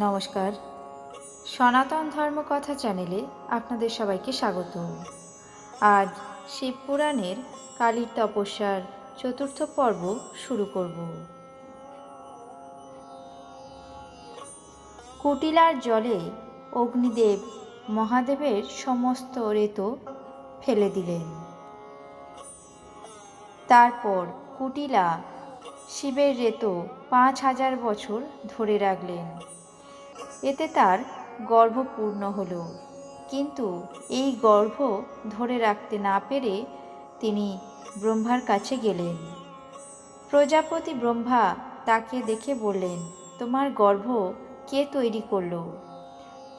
নমস্কার, সনাতন ধর্মকথা চ্যানেলে আপনাদের সবাইকে স্বাগত। আজ শিবপুরাণের কালীর তপস্যার চতুর্থ পর্ব শুরু করব। কুটিলার জলে অগ্নিদেব মহাদেবের সমস্ত রেতো ফেলে দিলেন। তারপর কুটিলা শিবের রেতো ৫,০০০ বছর ধরে রাখলেন। এতে তার গর্ভ পূর্ণ হল, কিন্তু এই গর্ভ ধরে রাখতে না পেরে তিনি ব্রহ্মার কাছে গেলেন। প্রজাপতি ব্রহ্মা তাকে দেখে বললেন, তোমার গর্ভ কে তৈরি করল?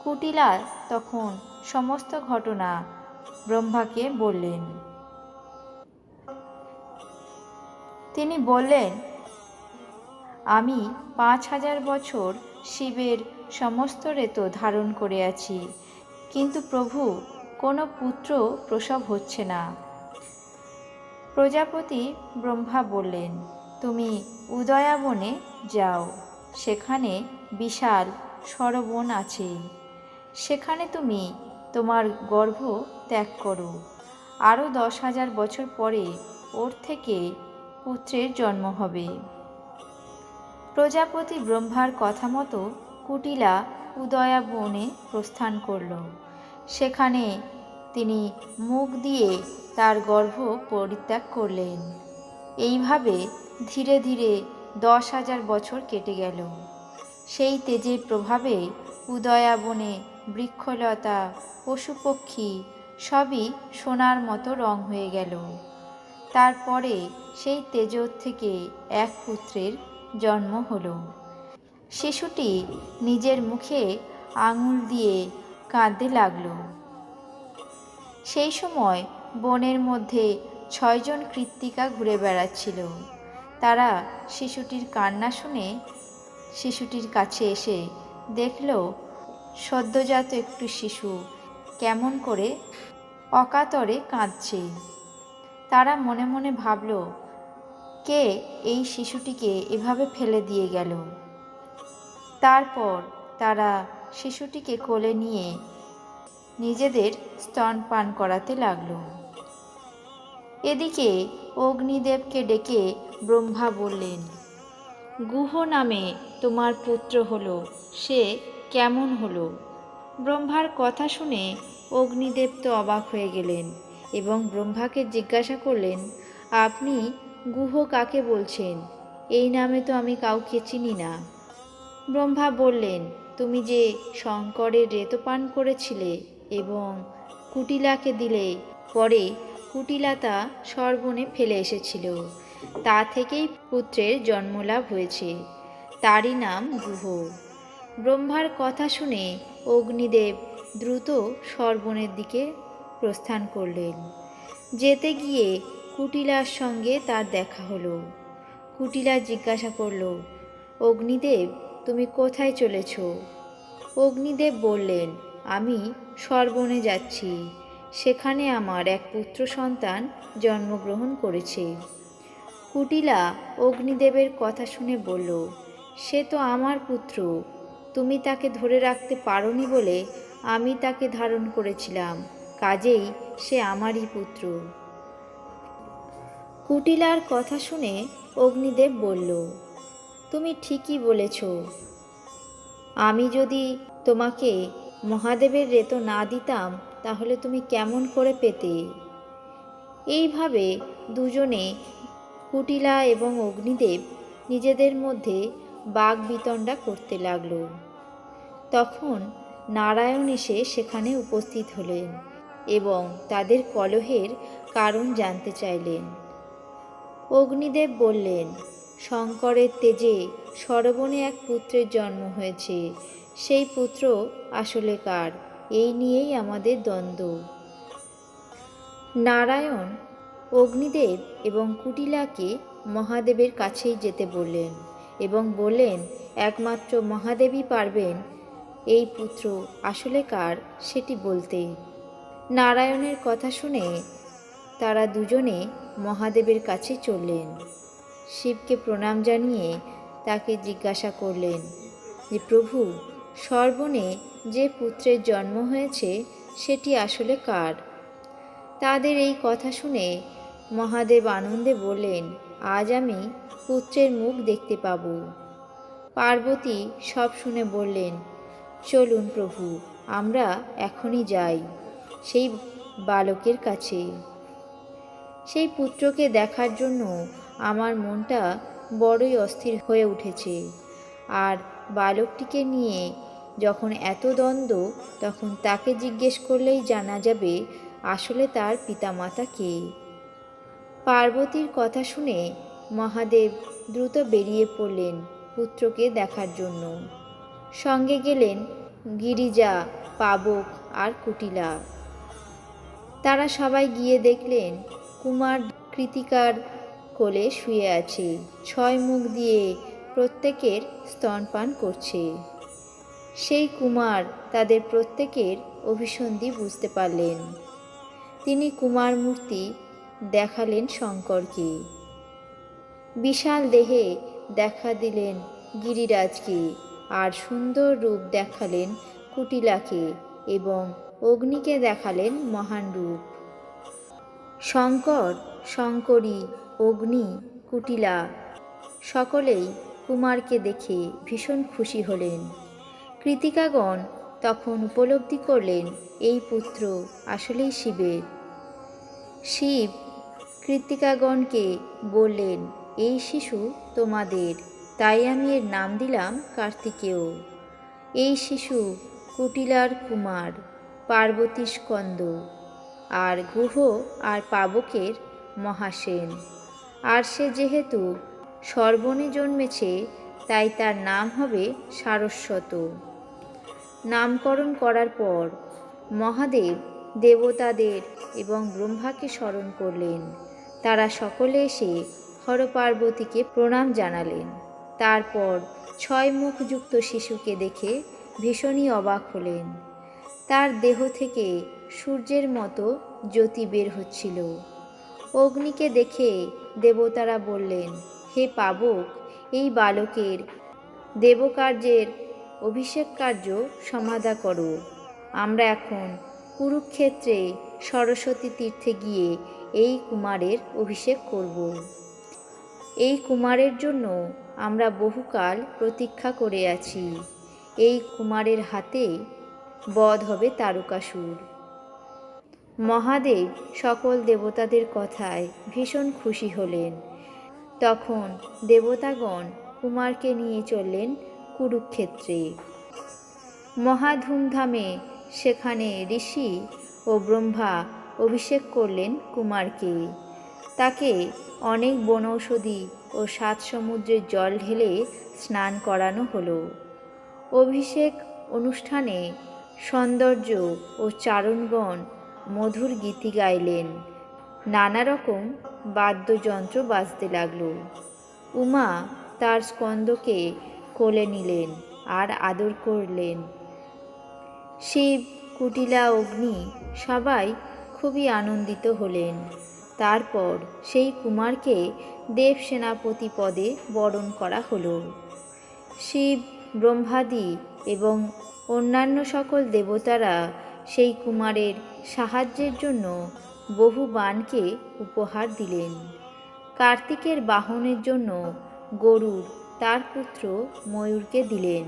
কুটিলা তখন সমস্ত ঘটনা ব্রহ্মাকে বললেন। তিনি বললেন, আমি ৫,০০০ বছর শিবের সমস্ত রেতো ধারণ করে আছি, কিন্তু প্রভু কোনো পুত্র প্রসব হচ্ছে না। প্রজাপতি ব্রহ্মা বললেন, তুমি উদয়াবনে যাও, সেখানে বিশাল সরবন আছে, সেখানে তুমি তোমার গর্ভ ত্যাগ করো। আরও ১০,০০০ বছর পরে ওর থেকে পুত্রের জন্ম হবে। প্রজাপতি ব্রহ্মার কথা মতো কুটিলা উদয়াবনে প্রস্থান করল। সেখানে তিনি মুখ দিয়ে তার গর্ভ পরিত্যাগ করলেন। এইভাবে ধীরে ধীরে ১০,০০০ বছর কেটে গেল। সেই তেজের প্রভাবে উদয়াবনে বৃক্ষলতা পশুপক্ষী সবই সোনার মতো রং হয়ে গেল। তারপরে সেই তেজ থেকে এক পুত্রের জন্ম হল। শিশুটি নিজের মুখে আঙুল দিয়ে কাঁদতে লাগল। সেই সময় বনের মধ্যে ৬ জন কৃত্তিকা ঘুরে বেড়াচ্ছিল। তারা শিশুটির কান্না শুনে শিশুটির কাছে এসে দেখল সদ্যজাত একটু শিশু কেমন করে অকাতরে কাঁদছে। তারা মনে মনে ভাবল, কে এই শিশুটিকে এভাবে ফেলে দিয়ে গেল? তারপর তারা শিশুটিকে কোলে নিয়ে নিজেদের স্তনপান করাতে লাগল। এদিকে অগ্নিদেবকে ডেকে ব্রহ্মা বললেন, গুহ নামে তোমার পুত্র হলো, সে কেমন হলো? ব্রহ্মার কথা শুনে অগ্নিদেব তো অবাক হয়ে গেলেন এবং ব্রহ্মাকে জিজ্ঞাসা করলেন, আপনি গুহ কাকে বলছেন? এই নামে তো আমি কাউকে চিনি না। ব্রহ্মা বললেন, তুমি যে শঙ্করের রেতো পান করেছিলে এবং কুটিলাকে দিলে, পরে কুটিলা তা সর্বনে ফেলে এসেছিল, তা থেকেই পুত্রের জন্মলাভ হয়েছে, তারই নাম গুহ। ব্রহ্মার কথা শুনে অগ্নিদেব দ্রুত সর্বনের দিকে প্রস্থান করলেন। যেতে গিয়ে কুটিলার সঙ্গে তার দেখা হলো। কুটিলা জিজ্ঞাসা করল, অগ্নিদেব, তুমি কোথায় চলেছ? অগ্নিদেব বললেন, আমি সর্বনে যাচ্ছি, সেখানে আমার এক পুত্র সন্তান জন্মগ্রহণ করেছে। কুটিলা অগ্নিদেবের কথা শুনে বলল, সে তো আমার পুত্র, তুমি তাকে ধরে রাখতে পারোনি বলে আমি তাকে ধারণ করেছিলাম, কাজেই সে আমারই পুত্র। কুটিলার কথা শুনে অগ্নিদেব বলল, তুমি ঠিকই বলেছ, আমি যদি তোমাকে মহাদেবের রেতো না দিতাম তাহলে তুমি কেমন করে পেতে? এইভাবে দুজনে, কুটিলা এবং অগ্নিদেব, নিজেদের মধ্যে বাগবিতণ্ডা করতে লাগল। তখন নারায়ণ এসে সেখানে উপস্থিত হলেন এবং তাদের কলহের কারণ জানতে চাইলেন। অগ্নিদেব বললেন, শঙ্করের তেজে সরবনে এক পুত্রের জন্ম হয়েছে, সেই পুত্র আসলে কার, এই নিয়েই আমাদের দ্বন্দ্ব। নারায়ণ অগ্নিদেব এবং কুটিলাকে মহাদেবের কাছেই যেতে বললেন এবং বললেন, একমাত্র মহাদেবই পারবেন এই পুত্র আসলে কার সেটি বলতে। নারায়ণের কথা শুনে তারা দুজনে মহাদেবের কাছে চললেন। শিবকে প্রণাম জানিয়ে তাকে জিজ্ঞাসা করলেন যে, প্রভু, সর্বণে যে পুত্রের জন্ম হয়েছে সেটি আসলে কার। তাদের এই কথা শুনে মহাদেব আনন্দে বললেন, আজ আমি পুত্রের মুখ দেখতে পাব। পার্বতী সব শুনে বললেন, চলুন প্রভু, আমরা এখনই যাই সেই বালকের কাছে। সেই পুত্রকে দেখার জন্য আমার মনটা বড়ই অস্থির হয়ে উঠেছে। আর বালকটিকে নিয়ে যখন এত দ্বন্দ্ব, তখন তাকে জিজ্ঞেস করলেই জানা যাবে আসলে তার পিতামাতা কে। পার্বতীর কথা শুনে মহাদেব দ্রুত বেরিয়ে পড়লেন পুত্রকে দেখার জন্য। সঙ্গে গেলেন গিরিজা, পাবক আর কুটিলা। তারা সবাই গিয়ে দেখলেন কুমার কৃতিকার কোলে শুয়ে আছে, 6 মুখ দিয়ে প্রত্যেকের স্তনপান করছে। সেই কুমার তাদের প্রত্যেকের অভিসন্ধি বুঝতে পারলেন। তিনি কুমার মূর্তি দেখালেন শঙ্করকে, বিশাল দেহে দেখা দিলেন গিরিরাজকে, আর সুন্দর রূপ দেখালেন কুটিলাকে, এবং অগ্নিকে দেখালেন মহান রূপ। শঙ্কর, শঙ্করী, অগ্নি, কুটিলা সকলেই কুমারকে দেখে ভীষণ খুশি হলেন। কৃতিকাগণ তখন উপলব্ধি করলেন এই পুত্র আসলেই শিবের। শিব কৃতিকাগণকে বললেন, এই শিশু তোমাদের, তাই আমি এর নাম দিলাম কার্তিকেয়। এই শিশু কুটিলার কুমার, পার্বতীর স্কন্দ, আর গুহ আর পাবকের মহাসেন। আর সে যেহেতু সর্বণে জন্মেছে, তাই তার নাম হবে সারস্বত। নামকরণ করার পর মহাদেব দেবতাদের এবং ব্রহ্মাকে স্মরণ করলেন। তারা সকলে এসে হরপার্বতীকে প্রণাম জানালেন। তারপর 6 মুখযুক্ত শিশুকে দেখে ভীষণই অবাক হলেন। তার দেহ থেকে সূর্যের মতো জ্যোতি বের হচ্ছিল। অগ্নিকে দেখে দেবতারা বললেন, হে পাবক, এই বালকের দেবকার্যের অভিষেক কার্য সমাধা করো। আমরা এখন কুরুক্ষেত্রে সরস্বতী তীর্থে গিয়ে এই কুমারের অভিষেক করব। এই কুমারের জন্য আমরা বহুকাল প্রতীক্ষা করে আছি। এই কুমারের হাতে বধ হবে তারকাসুর। মহাদেব সকল দেবতাদের কথায় ভীষণ খুশি হলেন। তখন দেবতাগণ কুমারকে নিয়ে চললেন কুরুক্ষেত্রে। মহা ধুমধামে সেখানে ঋষি ও ব্রহ্মা অভিষেক করলেন কুমারকে। তাকে অনেক বনৌষধি ও 7 সমুদ্রের জল ঢেলে স্নান করানো হলো। অভিষেক অনুষ্ঠানে সৌন্দর্য ও চারণগণ মধুর গীতি গাইলেন। নানা রকম বাদ্যযন্ত্র বাজতে লাগল। উমা তার স্কন্দকে কোলে নিলেন আর আদর করলেন। শিব, কুটিলা, অগ্নি সবাই খুবই আনন্দিত হলেন। তারপর সেই কুমারকে দেব সেনাপতি পদে বরণ করা হলো। শিব, ব্রহ্মাদি এবং অন্যান্য সকল দেবতারা সেই কুমারের সাহায্যের জন্য বহু বাণকে উপহার দিলেন। কার্তিকের বাহনের জন্য গরুড় তার পুত্র ময়ূরকে দিলেন।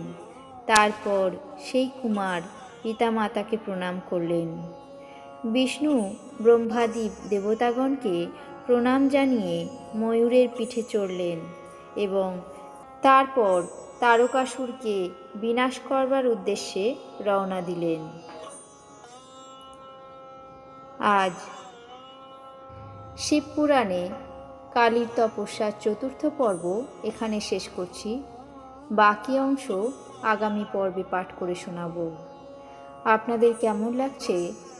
তারপর সেই কুমার পিতামাতাকে প্রণাম করলেন। বিষ্ণু ব্রহ্মাদি দেবতাগণকে প্রণাম জানিয়ে ময়ূরের পিঠে চড়লেন এবং তারপর তারকাসুরকে বিনাশ করবার উদ্দেশ্যে রওনা দিলেন। আজ শিবপুরাণে কালীর তপস্যার 4র্থ পর্ব এখানে শেষ করছি। বাকি অংশ আগামী পর্বে পাঠ করে শোনাব। আপনাদের কেমন লাগছে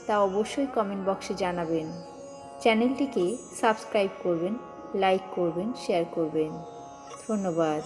তা অবশ্যই কমেন্ট বক্সে জানাবেন। চ্যানেলটিকে সাবস্ক্রাইব করবেন, লাইক করবেন, শেয়ার করবেন। ধন্যবাদ।